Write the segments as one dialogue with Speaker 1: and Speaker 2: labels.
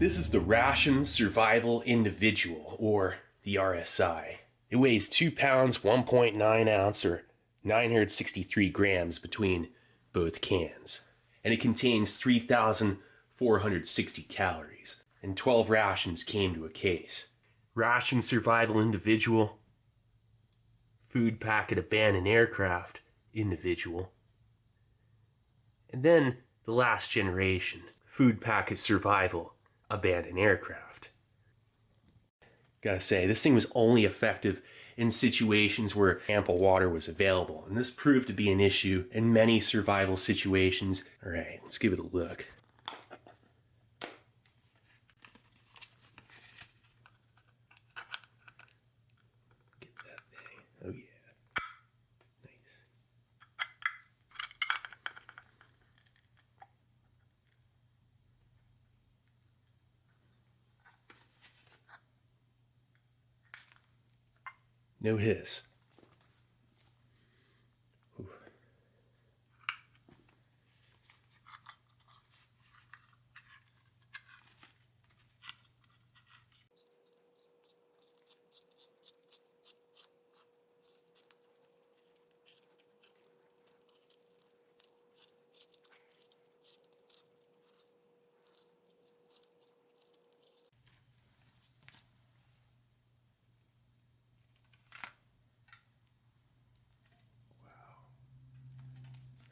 Speaker 1: This is the Ration Survival Individual, or the RSI. It weighs 2 pounds, 1.9 ounce, or 963 grams between both cans. And it contains 3,460 calories. And 12 rations came to a case. Ration Survival Individual, Food Packet Abandoned Aircraft Individual, and then the last generation, Food Packet Survival Abandoned Aircraft. Gotta say, this thing was only effective in situations where ample water was available, and this proved to be an issue in many survival situations. Alright, let's give it a look. Get that thing. Oh yeah. Nice. No hiss. Ooh.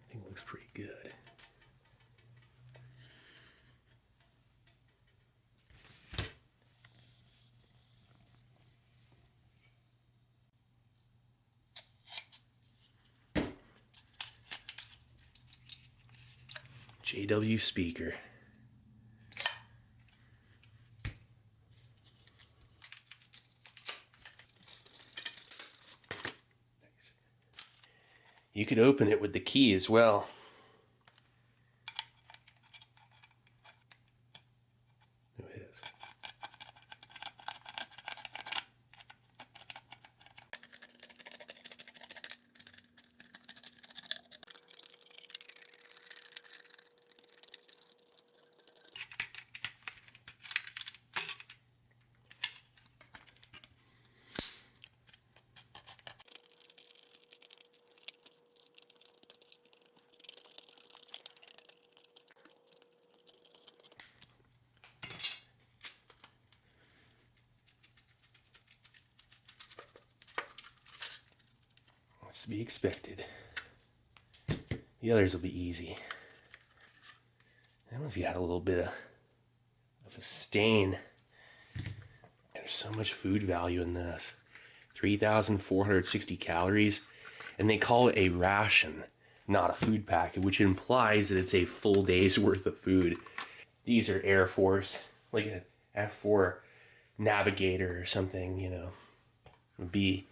Speaker 1: I think it looks pretty good. JW speaker. Nice. You could open it with the key as well. No hiss. To be expected. The others will be easy. That one's got a little bit of a stain. There's so much food value in this. 3,460 calories. And they call it a ration, not a food packet, which implies that it's a full day's worth of food. These are Air Force, like a F4 Navigator or something, you know. It would be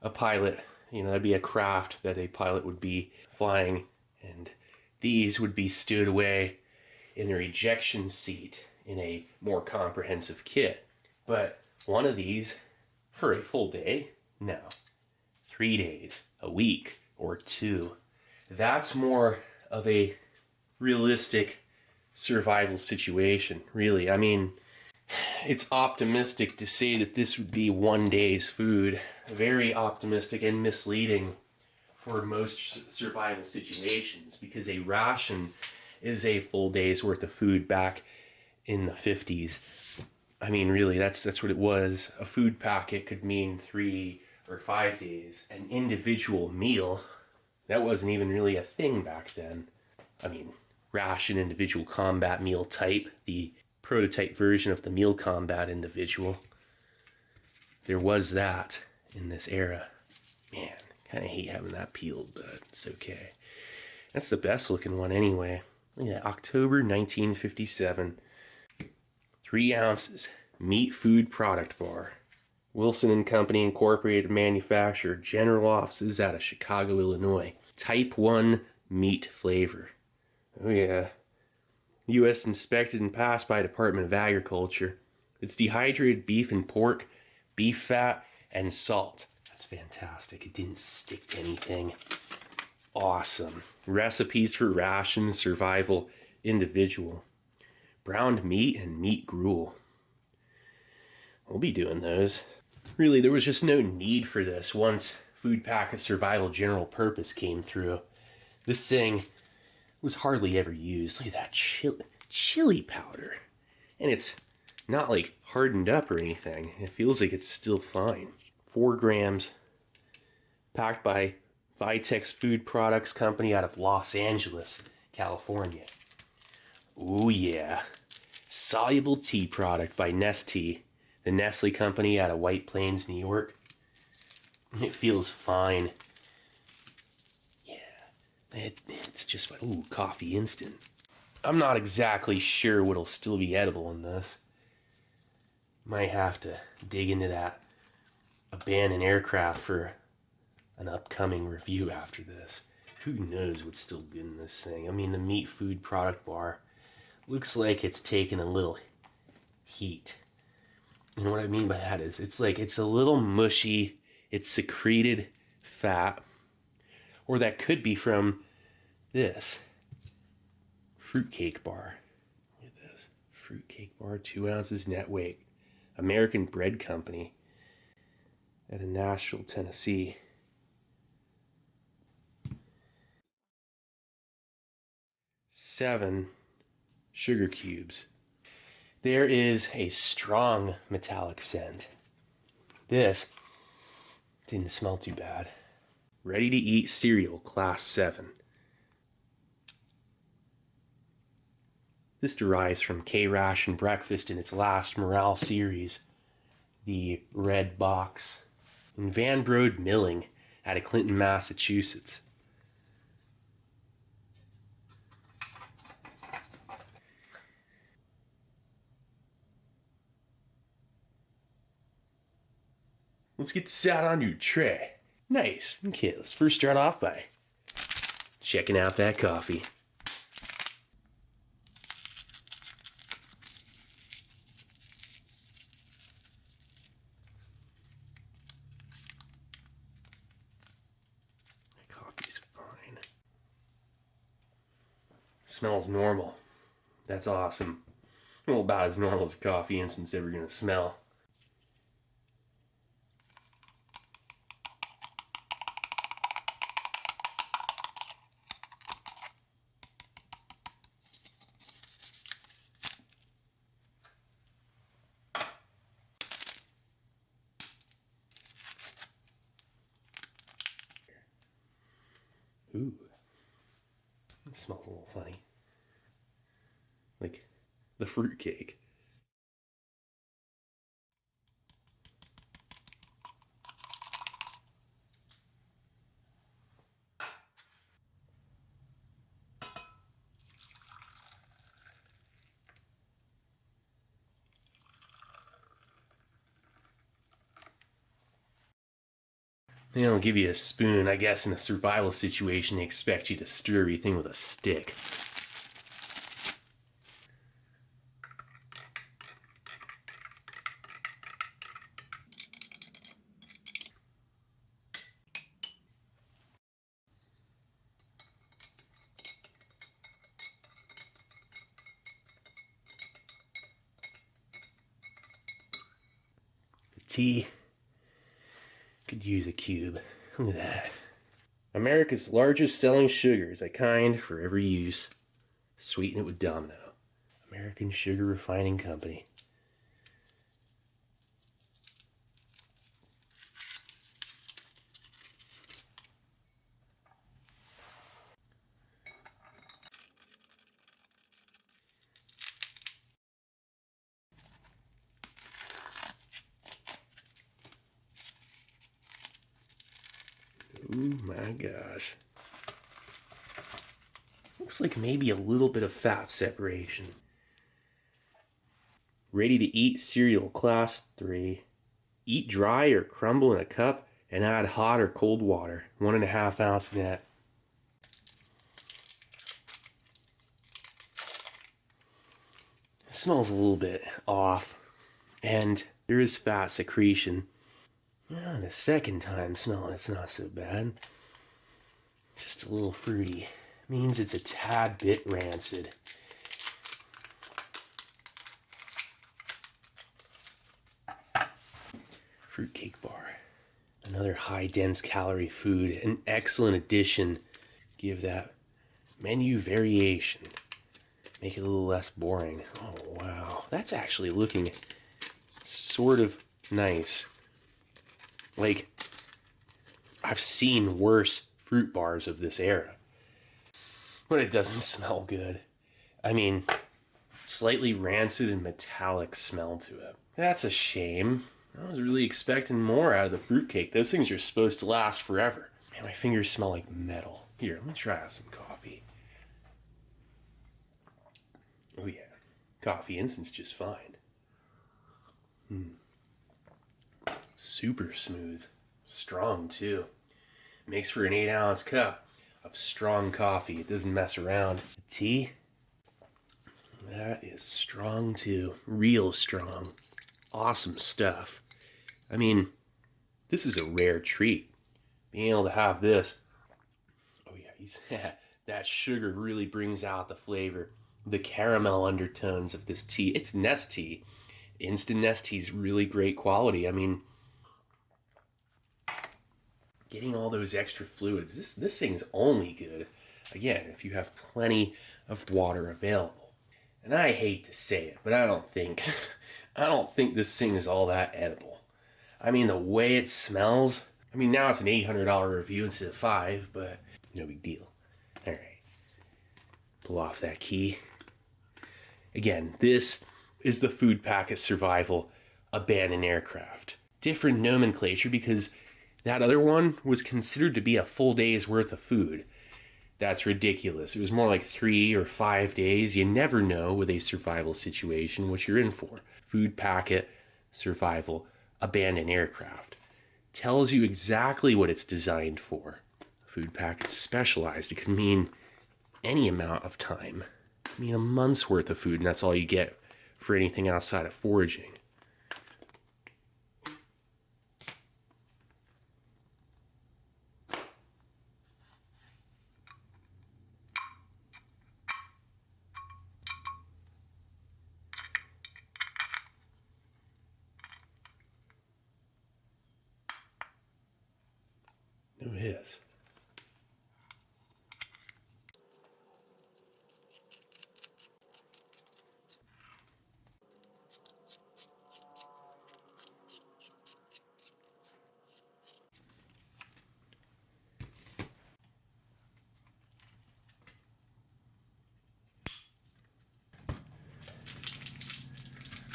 Speaker 1: a pilot. You know, that'd be a craft that a pilot would be flying, and these would be stowed away in their ejection seat in a more comprehensive kit. But one of these for a full day? No. 3 days, a week, or 2. That's more of a realistic survival situation, really. I mean, it's optimistic to say that this would be 1 day's food. Very optimistic and misleading for most survival situations, because a ration is a full day's worth of food back in the 50s. I mean, really, that's what it was. A food packet could mean 3 or 5 days. An individual meal, that wasn't even really a thing back then. I mean, ration individual combat meal type, the prototype version of the meal combat individual. There was that in this era. Man, kind of hate having that peeled, but it's okay. That's the best looking one anyway. Look at that, October 1957. 3 ounces, meat food product bar. Wilson and Company Incorporated manufacturer, general offices out of Chicago, Illinois. Type 1 meat flavor. Oh yeah. U.S. inspected and passed by Department of Agriculture. It's dehydrated beef and pork, beef fat, and salt. That's fantastic. It didn't stick to anything. Awesome. Recipes for Ration Survival Individual. Browned meat and meat gruel. We'll be doing those. Really, there was just no need for this once Food Packet Survival General Purpose came through. This thing was hardly ever used. Look at that chili powder. And it's not like hardened up or anything. It feels like it's still fine. 4 grams, packed by Vitex Food Products Company out of Los Angeles, California. Ooh yeah. Soluble tea product by Nestea, the Nestle company out of White Plains, New York. It feels fine. Yeah, it's just, ooh, coffee instant. I'm not exactly sure what'll still be edible in this. Might have to dig into that abandoned aircraft for an upcoming review after this. Who knows what's still good in this thing? I mean, the meat food product bar looks like it's taken a little heat. And what I mean by that is it's like it's a little mushy, it's secreted fat, or that could be from this fruitcake bar. Look at this fruitcake bar, 2 ounces net weight. American Bread Company out of Nashville, Tennessee. Seven sugar cubes. There is a strong metallic scent. This didn't smell too bad. Ready to eat cereal, class 7. This derives from Ration breakfast in its last morale series, the red box, in Van Brode Milling out of Clinton, Massachusetts. Let's get this out on your tray. Nice. Okay, let's first start off by checking out that coffee. That coffee's fine. Smells normal. That's awesome. Well, about as normal as a coffee instant's ever gonna smell. Ooh, it smells a little funny. Like the fruit cake. They don't give you a spoon. I guess in a survival situation, they expect you to stir everything with a stick. The tea could use a cube. Look at that. America's largest selling sugars, a kind for every use. Sweeten it with Domino. American Sugar Refining Company. Oh my gosh. Looks like maybe a little bit of fat separation. Ready to eat cereal, class 3. Eat dry or crumble in a cup and add hot or cold water. 1.5 ounce net. It smells a little bit off. And there is fat secretion. The second time smelling it's not so bad. Just a little fruity. Means it's a tad bit rancid. Fruitcake bar. Another high dense calorie food. An excellent addition. Give that menu variation. Make it a little less boring. Oh, wow. That's actually looking sort of nice. Like, I've seen worse fruit bars of this era. But it doesn't smell good. I mean, slightly rancid and metallic smell to it. That's a shame. I was really expecting more out of the fruitcake. Those things are supposed to last forever. Man, my fingers smell like metal. Here, let me try some coffee. Oh yeah, coffee instant's just fine. Super smooth. Strong too. Makes for an 8-ounce cup of strong coffee. It doesn't mess around. The tea, that is strong too. Real strong. Awesome stuff. I mean, this is a rare treat. Being able to have this. Oh yeah, that sugar really brings out the flavor. The caramel undertones of this tea. It's Nest tea. Instant Nest tea is really great quality. I mean, getting all those extra fluids. This thing's only good, again, if you have plenty of water available. And I hate to say it, but I don't think this thing is all that edible. I mean, the way it smells. I mean, now it's an $800 review instead of $5, but no big deal. All right, pull off that key. Again, this is the food packet survival abandoned aircraft. Different nomenclature because that other one was considered to be a full day's worth of food. That's ridiculous. It was more like 3 or 5 days. You never know with a survival situation what you're in for. Food packet survival abandoned aircraft. Tells you exactly what it's designed for. Food packet's specialized. It can mean any amount of time. I mean, a month's worth of food, and that's all you get for anything outside of foraging. No hiss.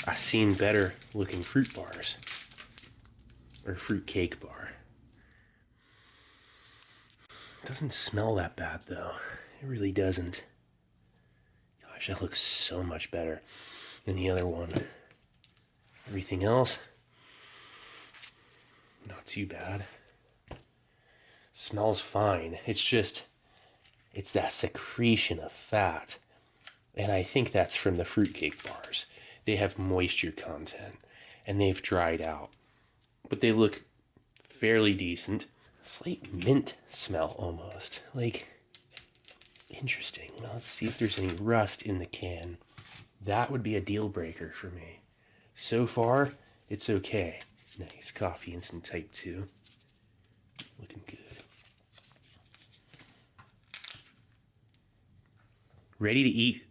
Speaker 1: I've seen better looking fruit bars. Or fruit cake bar. Doesn't smell that bad though. It really doesn't. Gosh, that looks so much better than the other one. Everything else, not too bad. Smells fine. It's that secretion of fat. And I think that's from the fruitcake bars. They have moisture content and they've dried out. But they look fairly decent. Slight mint smell almost. Like, interesting. Well, let's see if there's any rust in the can. That would be a deal breaker for me. So far, it's okay. Nice. Coffee instant type 2. Looking good. Ready to eat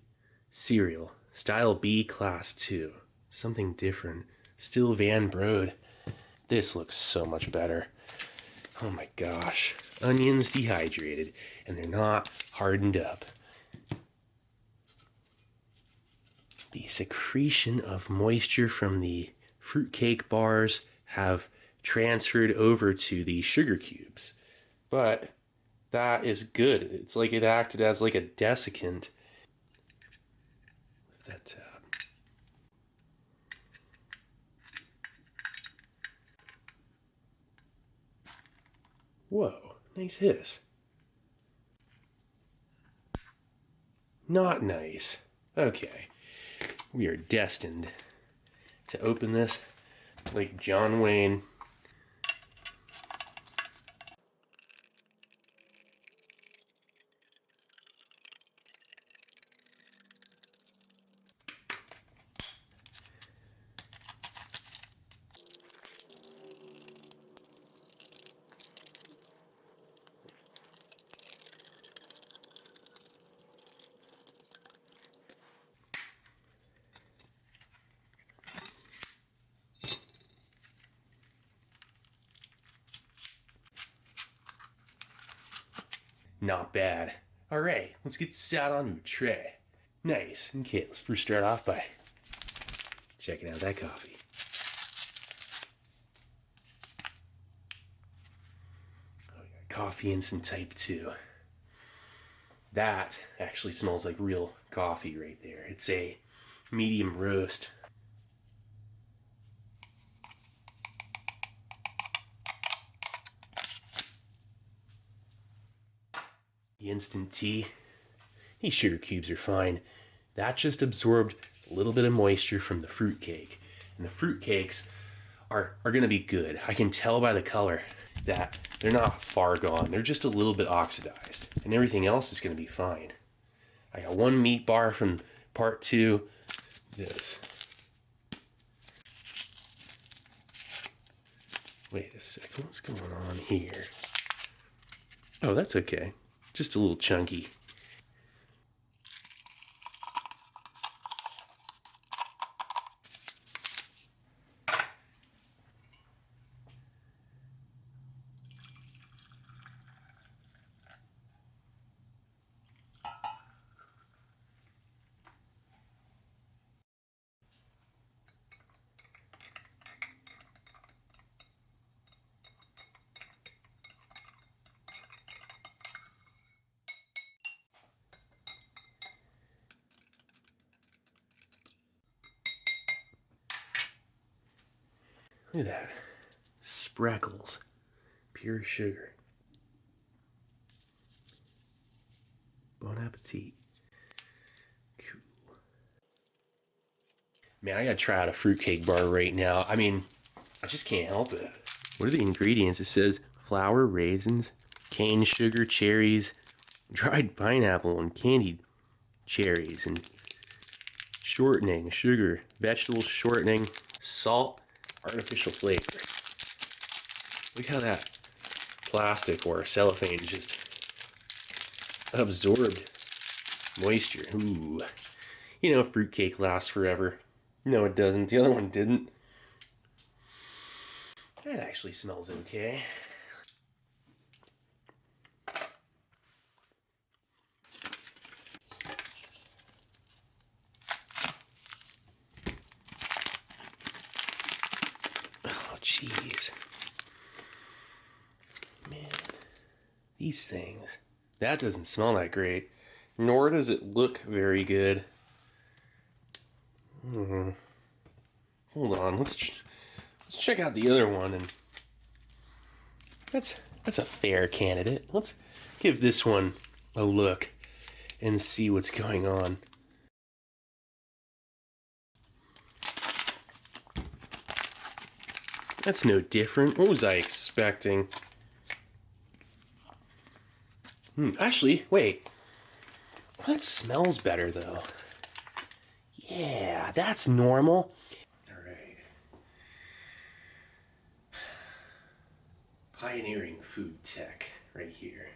Speaker 1: cereal. Style B class 2. Something different. Still Van Brode. This looks so much better. Oh my gosh. Onions dehydrated. And they're not hardened up. The secretion of moisture from the fruitcake bars have transferred over to the sugar cubes. But that is good. It's like it acted as like a desiccant. Lift that tab. Whoa, nice hiss. Not nice. Okay. We are destined to open this like John Wayne. Not bad. All right, let's get this out onto a tray. Nice. Okay, let's first start off by checking out that coffee. Oh, we got coffee instant type 2. That actually smells like real coffee right there. It's a medium roast. The instant tea. These sugar cubes are fine. That just absorbed a little bit of moisture from the fruit cake. And the fruit cakes are going to be good. I can tell by the color that they're not far gone. They're just a little bit oxidized. And everything else is going to be fine. I got one meat bar from part 2. This. Wait a second. What's going on here? Oh, that's okay. Just a little chunky. Look at that. Spreckles. Pure sugar. Bon appetit. Cool. Man, I gotta try out a fruitcake bar right now. I mean, I just can't help it. What are the ingredients? It says flour, raisins, cane sugar, cherries, dried pineapple, and candied cherries, and shortening, sugar, vegetable shortening, salt, artificial flavor. Look how that plastic or cellophane just absorbed moisture. Ooh. You know, fruitcake lasts forever. No, it doesn't. The other one didn't. That actually smells okay. Oh, jeez. Man, these things. That doesn't smell that great. Nor does it look very good. Hold on, let's check out the other one, and that's a fair candidate. Let's give this one a look and see what's going on. That's no different. What was I expecting? Actually, wait. That smells better, though. Yeah, that's normal. All right. Pioneering food tech right here.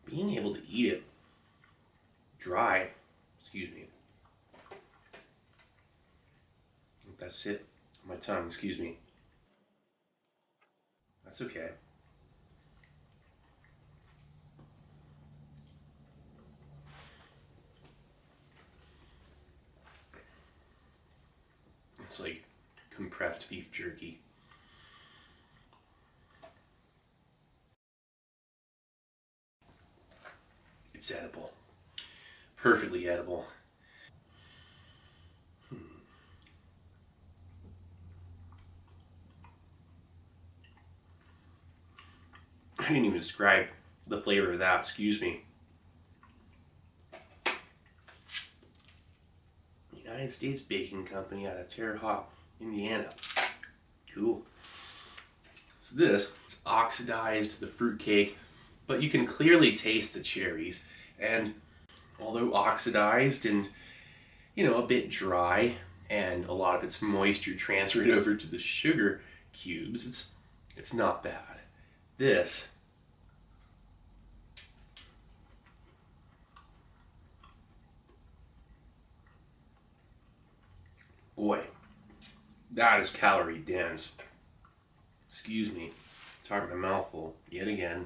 Speaker 1: Being able to eat it dry, excuse me. That's it. My tongue, excuse me. That's okay. It's like compressed beef jerky. It's edible. Perfectly edible. I didn't even describe the flavor of that, excuse me. United States Baking Company out of Terre Haute, Indiana. Cool. So this, it's oxidized, the fruit cake, but you can clearly taste the cherries. And although oxidized and, you know, a bit dry, and a lot of its moisture transferred over to the sugar cubes, it's not bad. This, Boy, that is calorie dense. Excuse me, talking my mouth full yet again.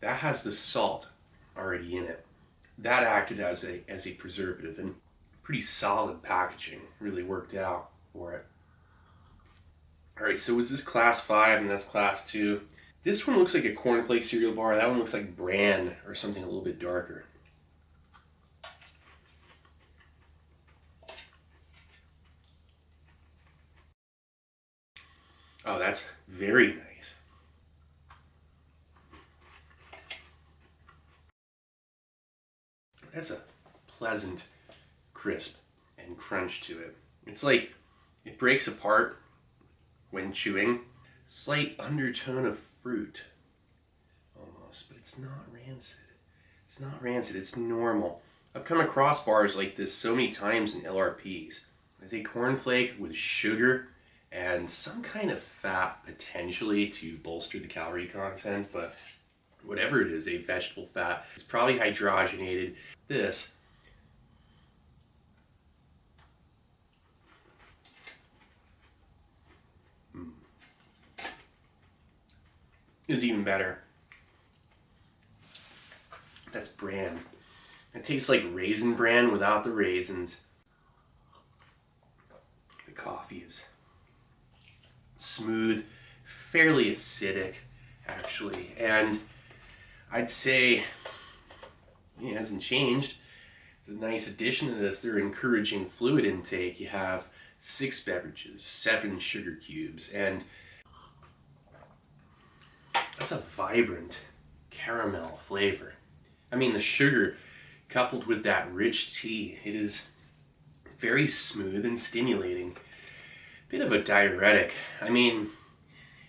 Speaker 1: That has the salt already in it. That acted as a preservative, and pretty solid packaging. Really worked out for it. All right, so was this class 5 and that's class 2? This one looks like a cornflake cereal bar. That one looks like bran or something a little bit darker. Oh, that's very nice. That's a pleasant crisp and crunch to it. It's like it breaks apart when chewing. Slight undertone of fruit almost, but it's not rancid. It's not rancid, it's normal. I've come across bars like this so many times in LRPs. It's a cornflake with sugar and some kind of fat potentially to bolster the calorie content, but whatever it is, a vegetable fat, it's probably hydrogenated. This is even better. That's bran. It tastes like raisin bran without the raisins. The coffee is smooth, fairly acidic actually, and I'd say it hasn't changed. It's a nice addition to this. They're encouraging fluid intake. You have 6 beverages, 7 sugar cubes, and that's a vibrant caramel flavor. I mean, the sugar coupled with that rich tea, it is very smooth and stimulating. Bit of a diuretic. I mean,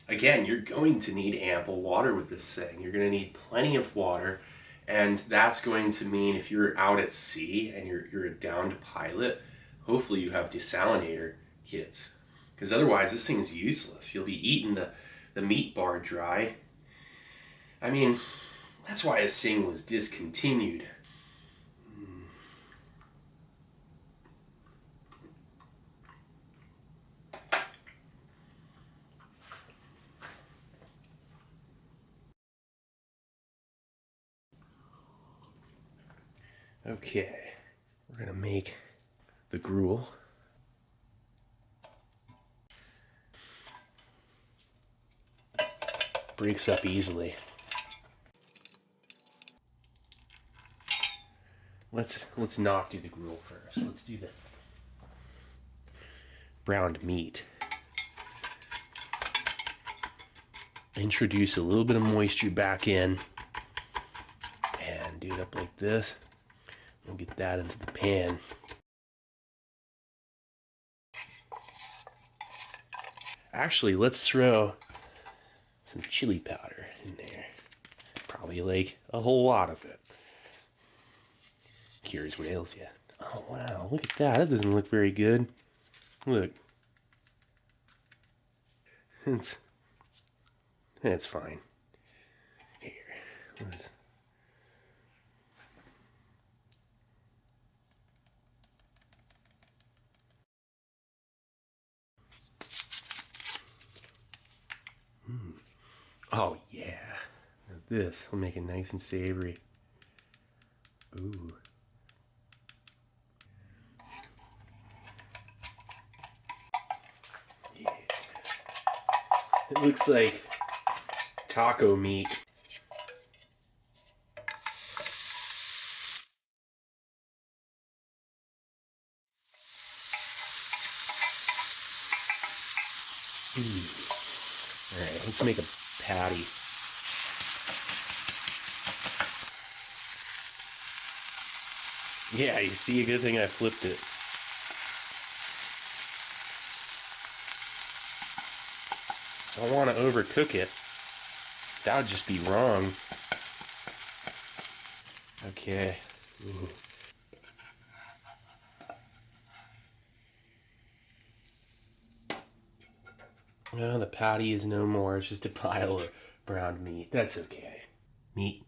Speaker 1: again, you're going to need ample water with this thing. You're going to need plenty of water, and that's going to mean if you're out at sea and you're a downed pilot, hopefully you have desalinator kits, because otherwise this thing's useless. You'll be eating the meat bar dry. I mean, that's why this thing was discontinued. Okay, we're gonna make the gruel. Breaks up easily. Let's not do the gruel first. Let's do the browned meat. Introduce a little bit of moisture back in and do it up like this. We'll get that into the pan. Actually, let's throw some chili powder in there. Probably like a whole lot of it. Curious what ails you. Oh wow, look at that. That doesn't look very good. Look. It's fine. Here. Let's... Oh yeah. Now this will make it nice and savory. Ooh. Yeah. It looks like taco meat. Alright, let's make a patty. Yeah, you see, a good thing I flipped it. I don't want to overcook it. That would just be wrong. Okay. Ooh. Oh, the patty is no more. It's just a pile of browned meat. That's okay. Meat.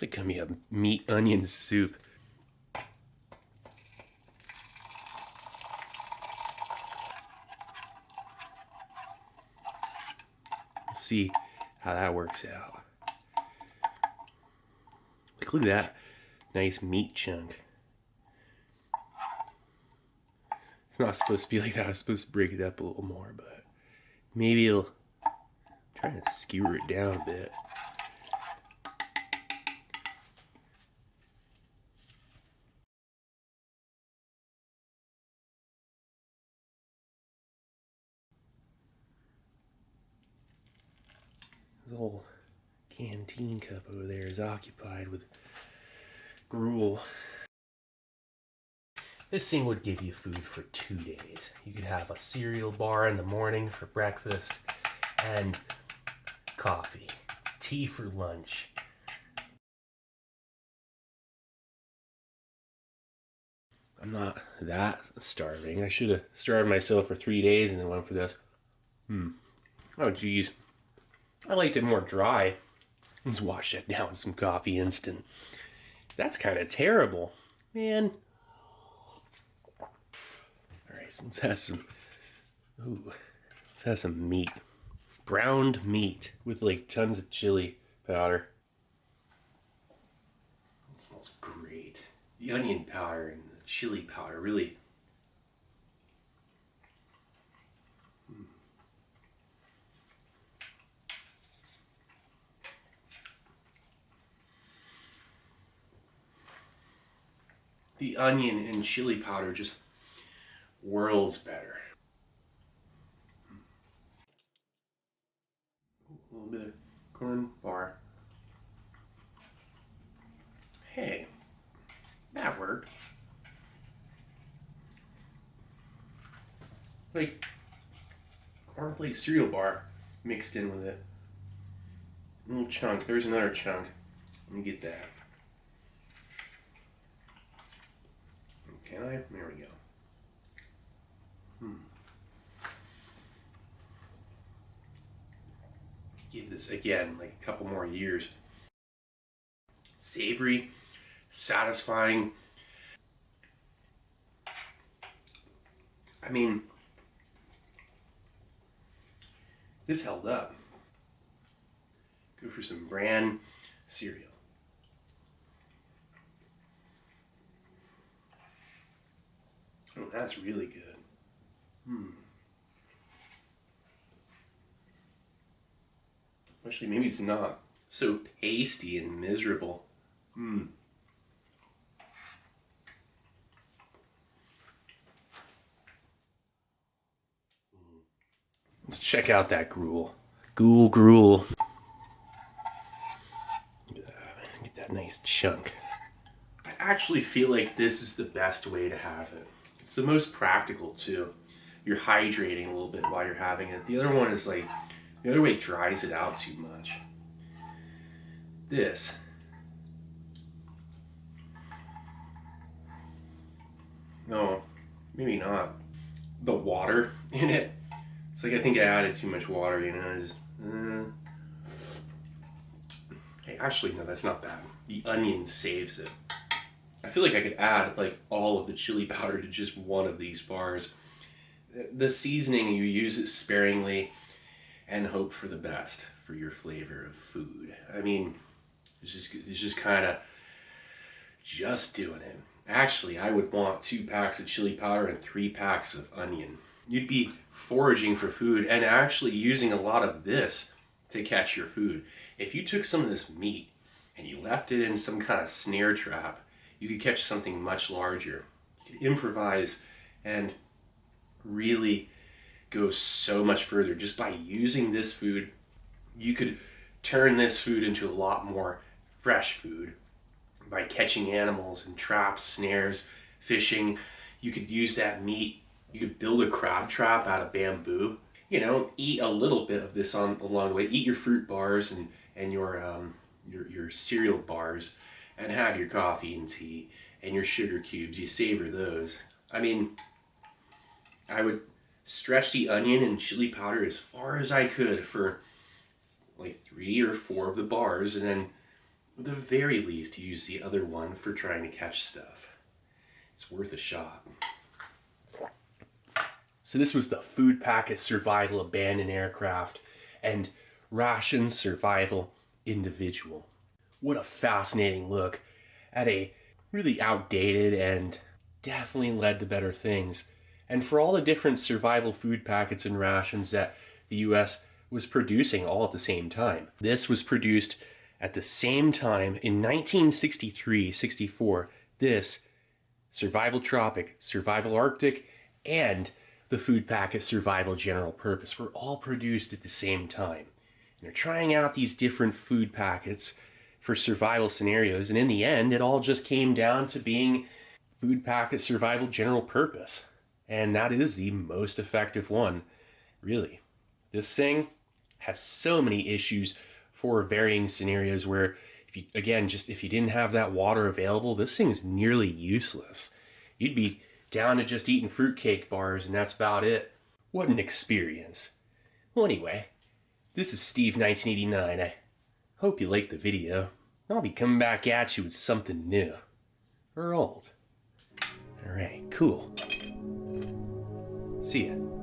Speaker 1: like gonna be a meat onion soup. We'll see how that works out. Look at that nice meat chunk. It's not supposed to be like that. I'm supposed to break it up a little more, but maybe it'll try to skewer it down a bit. This whole canteen cup over there is occupied with gruel. This thing would give you food for 2 days. You could have a cereal bar in the morning for breakfast and coffee, tea for lunch. I'm not that starving. I should have starved myself for 3 days and then went for this. Oh geez. I liked it more dry. Let's wash that down with some coffee instant. That's kind of terrible, man. Alright, so let's have some meat. Browned meat with like tons of chili powder. It smells great. The onion powder and the chili powder really. The onion and chili powder just worlds better. A little bit of corn bar. Hey, that worked. Like cornflake cereal bar mixed in with it. A little chunk. There's another chunk. Let me get that. Can I? There we go. Give this again like a couple more years. Savory, satisfying. I mean, this held up. Go for some bran cereal. Oh, that's really good. Actually, maybe it's not so pasty and miserable. Let's check out that gruel. Gruel. Get that nice chunk. I actually feel like this is the best way to have it. It's the most practical too. You're hydrating a little bit while you're having it. The other one is like, the other way dries it out too much. This. No, maybe not. The water in it. It's like I think I added too much water, you know. Just, Hey, actually, no, that's not bad. The onion saves it. I feel like I could add like all of the chili powder to just one of these bars. The seasoning, you use it sparingly and hope for the best for your flavor of food. I mean, it's just kind of just doing it. Actually, I would want 2 packs of chili powder and 3 packs of onion. You'd be foraging for food and actually using a lot of this to catch your food. If you took some of this meat and you left it in some kind of snare trap, you could catch something much larger. You could improvise and really go so much further. Just by using this food, you could turn this food into a lot more fresh food by catching animals in traps, snares, fishing. You could use that meat. You could build a crab trap out of bamboo. You know, eat a little bit of this along the way. Eat your fruit bars and your cereal bars, and have your coffee and tea and your sugar cubes. You savor those. I mean, I would stretch the onion and chili powder as far as I could for like 3 or 4 of the bars, and then At the very least, use the other one for trying to catch stuff. It's worth a shot. So this was the Food Packet Survival Abandoned Aircraft and Ration Survival Individual. What a fascinating look at a really outdated and definitely led to better things. And for all the different survival food packets and rations that the US was producing all at the same time. This was produced at the same time in 1963-64. This Survival Tropic, Survival Arctic, and the Food Packet Survival General Purpose were all produced at the same time. And they're trying out these different food packets for survival scenarios, and in the end, it all just came down to being Food Packet Survival General Purpose. And that is the most effective one, really. This thing has so many issues for varying scenarios where, if you didn't have that water available, this thing's nearly useless. You'd be down to just eating fruitcake bars, and that's about it. What an experience. Well, anyway, this is Steve 1989. I hope you liked the video. I'll be coming back at you with something new. Or old. Alright, cool. See ya.